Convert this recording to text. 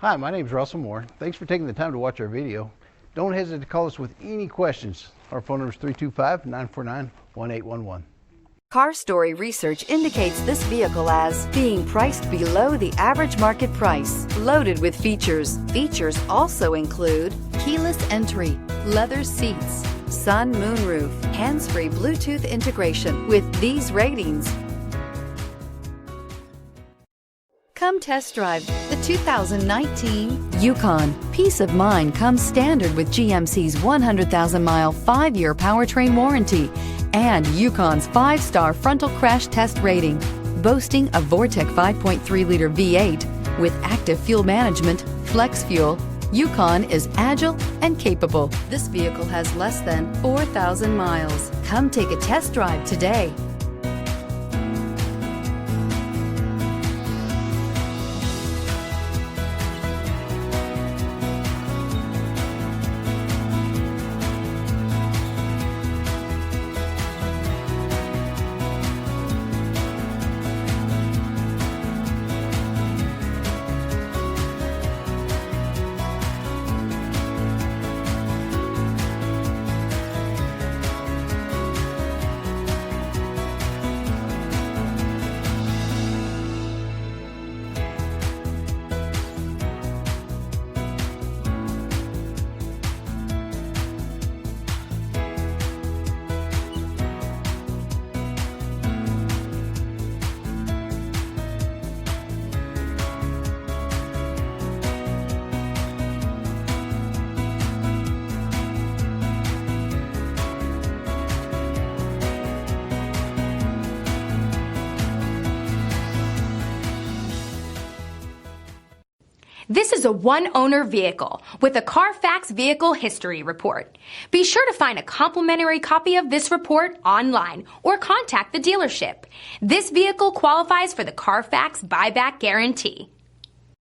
Hi, my name is Russell Moore. Thanks for taking the time to watch our video. Don't hesitate to call us with any questions. Our phone number is 325-949-1811. Car Story research indicates this vehicle as being priced below the average market price, loaded with features. Features also include keyless entry, leather seats, sun moonroof, hands-free Bluetooth integration. With these ratings, come test drive the 2019 Yukon. Peace of mind comes standard with GMC's 100,000-mile 5-year powertrain warranty and Yukon's 5-star frontal crash test rating. Boasting a Vortec 5.3-liter V8 with active fuel management, flex fuel, Yukon is agile and capable. This vehicle has less than 4,000 miles. Come take a test drive today. This is a one-owner vehicle with a Carfax Vehicle History Report. Be sure to find a complimentary copy of this report online or contact the dealership. This vehicle qualifies for the Carfax Buyback Guarantee.